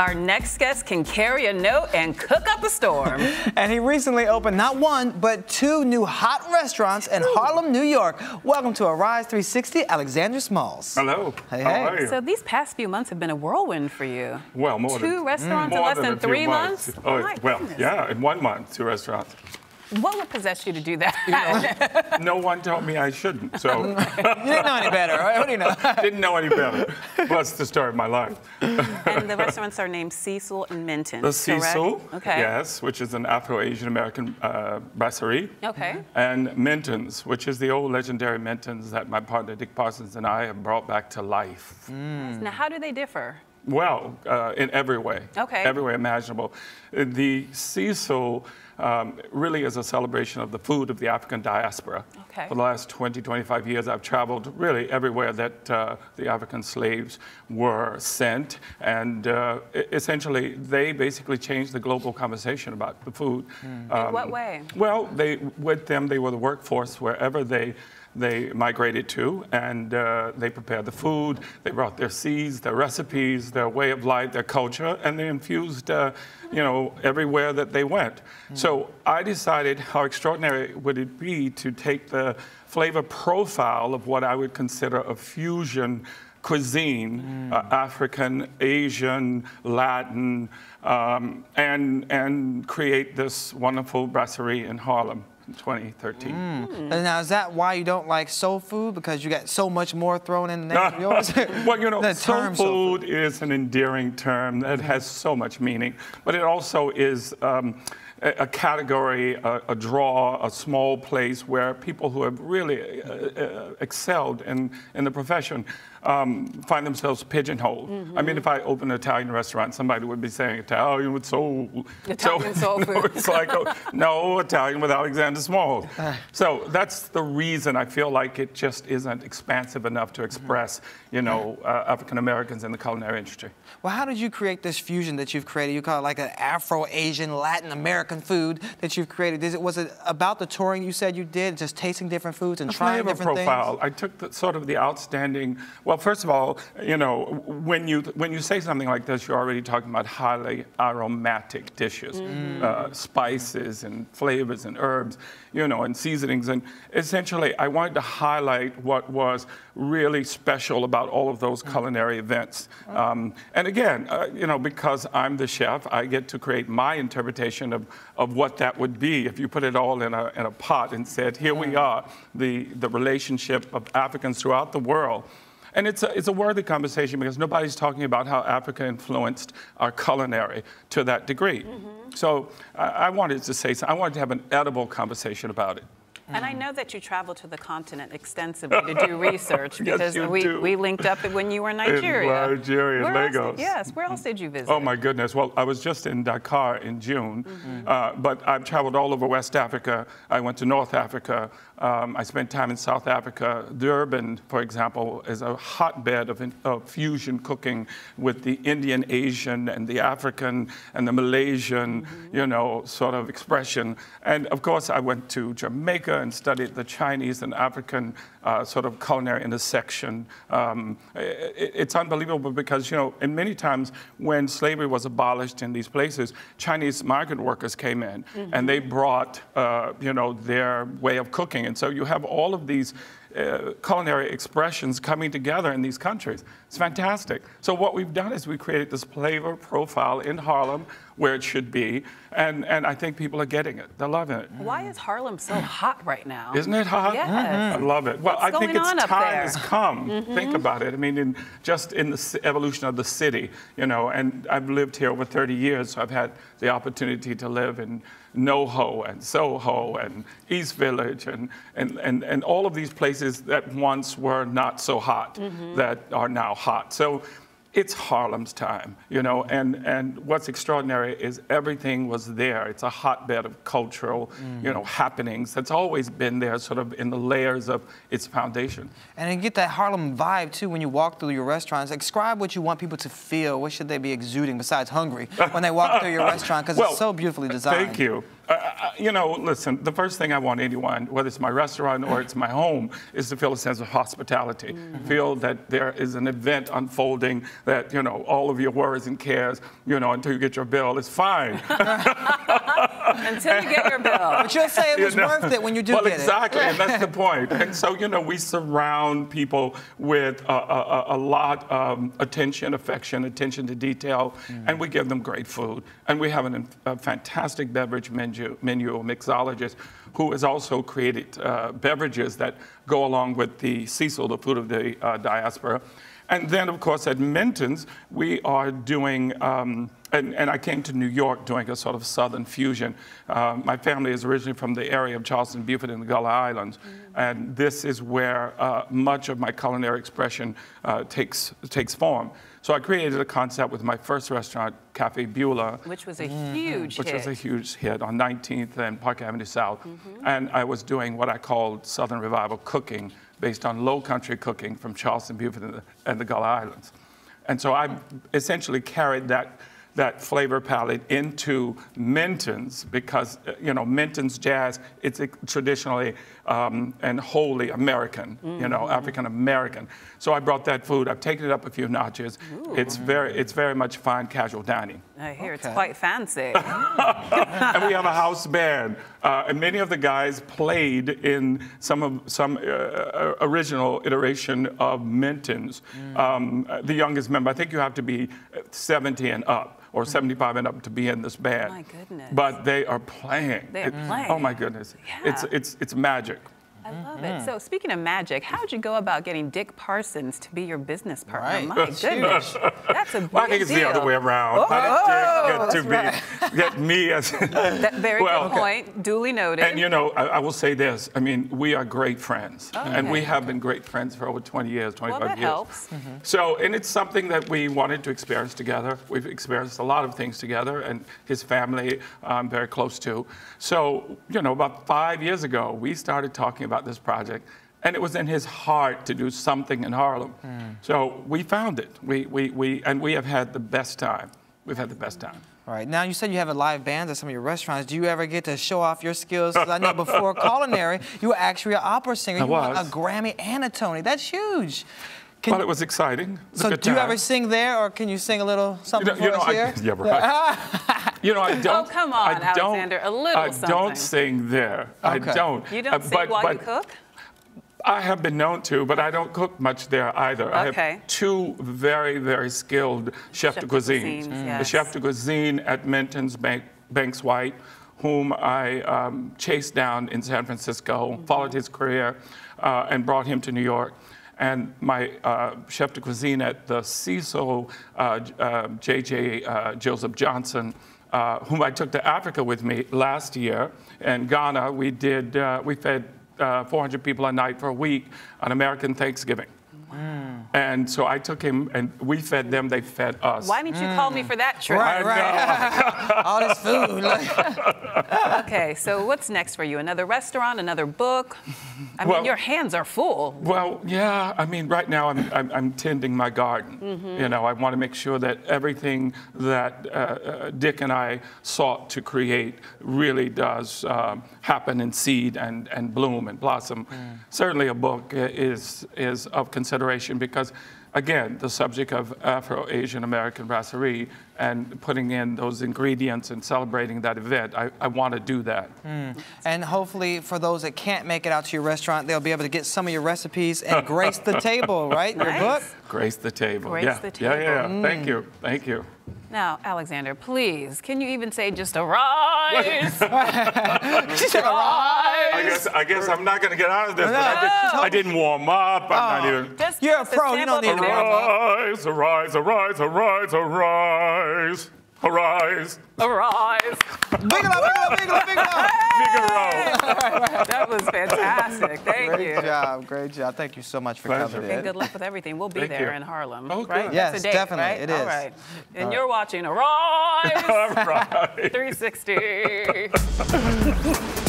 Our next guest can carry a note and cook up a storm. And he recently opened not one, but two new hot restaurants in Harlem, New York. Welcome to Arise 360, Alexander Smalls. Hello. Hey, How hey. are you? So these past few months have been a whirlwind for you. Well, more than two restaurants in less than 3 months? Oh, My well, goodness. yeah, in 1 month, 2 restaurants. What would possess you to do that? No one told me I shouldn't, so. You didn't know any better, right? What do you know? Didn't know any better. Plus the story of my life. And the restaurants are named Cecil and Minton's, The Cecil, correct? Okay. yes, which is an Afro-Asian-American brasserie. Okay. And Minton's, which is the old legendary Minton's that my partner Dick Parsons and I have brought back to life. Now, how do they differ? Well, in every way. Okay. Every way imaginable. The Cecil really is a celebration of the food of the African diaspora. Okay. For the last 20, 25 years, I've traveled really everywhere that the African slaves were sent. And essentially, they basically changed the global conversation about the food. In what way? Well, with them, they were the workforce wherever they migrated to, and they prepared the food, they brought their seeds, their recipes, their way of life, their culture, and they infused, everywhere that they went. So I decided how extraordinary would it be to take the flavor profile of what I would consider a fusion cuisine, African, Asian, Latin, and create this wonderful brasserie in Harlem. 2013. And now, is that why you don't like soul food? Because you got so much more thrown in the name of yours? Well, soul food is an endearing term that has so much meaning, but it also is a category, a draw, a small place where people who have really excelled in the profession find themselves pigeonholed. I mean, if I open an Italian restaurant, somebody would be saying Italian with soul. Italian soul food. It's like, no, Italian with Alexander Smalls. So that's the reason I feel like it just isn't expansive enough to express, African Americans in the culinary industry. Well, how did you create this fusion that you've created? You call it like an Afro-Asian, Latin American food that you've created. Was it about the touring you said you did, just tasting different foods and trying different profile. things? I took the outstanding. Well, first of all, when you say something like this, you're already talking about highly aromatic dishes, spices and flavors and herbs, and seasonings. And essentially, I wanted to highlight what was really special about all of those culinary events. And again, because I'm the chef, I get to create my interpretation of what that would be if you put it all in a pot and said, here we are, the relationship of Africans throughout the world. And it's a worthy conversation because nobody's talking about how Africa influenced our culinary to that degree. So I wanted to say, I wanted to have an edible conversation about it. And I know that you traveled to the continent extensively to do research because Yes, we linked up when you were in Nigeria. In Nigeria, Lagos. Yes, where else did you visit? Oh my goodness, well, I was just in Dakar in June, but I've traveled all over West Africa. I went to North Africa. I spent time in South Africa. Durban, for example, is a hotbed of fusion cooking with the Indian, Asian, and the African, and the Malaysian, sort of expression. And of course, I went to Jamaica and studied the Chinese and African sort of culinary intersection. It's unbelievable because, and many times when slavery was abolished in these places, Chinese migrant workers came in and they brought, their way of cooking. And so you have all of these culinary expressions coming together in these countries. It's fantastic. So what we've done is we created this flavor profile in Harlem where it should be, and I think people are getting it. They're loving it. Why is Harlem so hot right now? Isn't it hot? Yes. I love it. Well, What's I think going on its up time there? has come. Think about it. I mean, just in the evolution of the city, and I've lived here over 30 years, so I've had the opportunity to live in NoHo and Soho and East Village and all of these places that once were not so hot that are now hot. So it's Harlem's time, and what's extraordinary is everything was there. It's a hotbed of cultural, happenings that's always been there sort of in the layers of its foundation. And you get that Harlem vibe, too, when you walk through your restaurants. Describe what you want people to feel. What should they be exuding besides hungry when they walk through your restaurant? Because it's so beautifully designed. Thank you. You know, listen, the first thing I want anyone, whether it's my restaurant or it's my home, is to feel a sense of hospitality. Feel that there is an event unfolding, that, you know, all of your worries and cares, you know, until you get your bill, is fine. Until you get your bill. But you'll say it was worth it when you do get exactly, it. and that's the point. And so, you know, we surround people with a lot of attention, affection, attention to detail, and we give them great food. And we have a fantastic beverage menu, a mixologist, who has also created beverages that go along with the CECIL, the food of the diaspora. And then, of course, at Minton's, we are doing, and I came to New York doing a sort of Southern fusion. My family is originally from the area of Charleston, Beaufort, and the Gullah Islands. And this is where much of my culinary expression takes form. So I created a concept with my first restaurant, Cafe Beulah. Which was a huge hit. Which was a huge hit on 19th and Park Avenue South. And I was doing what I called Southern Revival cooking, based on low country cooking from Charleston, Beaufort, and the Gullah Islands. And so I essentially carried that flavor palette into Minton's, because, you know, Minton's jazz, it's traditionally and wholly American, you know, African American. So I brought that food. I've taken it up a few notches. Ooh. It's very much fine casual dining. I hear it's quite fancy. And we have a house band, and many of the guys played in some original iteration of Minton's. The youngest member, I think you have to be 70 and up, or 75 and up to be in this band. Oh my goodness. But they are playing. They're playing. Oh my goodness. Yeah. It's magic. I love it. So speaking of magic, how'd you go about getting Dick Parsons to be your business partner? Right. My goodness. That's a big Well, I think it's the other way around. How did Dick get me as... That very good point, duly noted. And you know, I will say this, I mean, we are great friends. Okay. And we have been great friends for over 20 years, 25 well, that years. helps. So, and it's something that we wanted to experience together. We've experienced a lot of things together, and his family I'm very close to. So, you know, about 5 years ago, we started talking about this project, and it was in his heart to do something in Harlem. So we found it. And we have had the best time. We've had the best time. All right. Now, you said you have a live band at some of your restaurants. Do you ever get to show off your skills? Because I know before culinary, you were actually an opera singer. You won a Grammy and a Tony. That's huge. Well, it was exciting. It was so a good do you time. ever sing there, or can you sing a little something for us here? Yeah, right. You know, I don't. Oh, come on, Alexander, a little something. I don't sing there. I don't. You don't sing while you cook? I have been known to, but I don't cook much there either. I have two very skilled chef de cuisines. The chef de cuisine at Minton's, Banks White, whom I chased down in San Francisco, followed his career, and brought him to New York. And my chef de cuisine at the CECIL, J.J. Joseph Johnson, whom I took to Africa with me last year. In Ghana, we fed 400 people a night for a week on American Thanksgiving. And so I took him, and we fed them, they fed us. Why didn't you call me for that trip? Right. All this food. Okay, so what's next for you? Another restaurant, another book? I mean, your hands are full. Well, yeah, I mean, right now I'm tending my garden. You know, I want to make sure that everything that Dick and I sought to create really does happen in seed and bloom and blossom. Certainly a book is of consideration, because again, the subject of Afro-Asian-American brasserie and putting in those ingredients and celebrating that event, I want to do that. And hopefully for those that can't make it out to your restaurant, they'll be able to get some of your recipes and grace the table, right? Nice. Your book? Grace the table. Grace the table. Yeah. Thank you. Thank you. Now, Alexander, please, can you even say just arise? She said arise. I guess I'm not going to get out of this, but I didn't warm up. I'm not even... You're a pro. You don't need to warm up. Arise, arise, arise, arise, arise. Arise. Arise. Big up. That was fantastic. Thank you. Great job. Thank you so much for coming in. And good luck with everything. We'll be there in Harlem. Oh, right? good. Yes, That's a date, definitely. right? It is. All right. And you're watching Arise. All right. 360.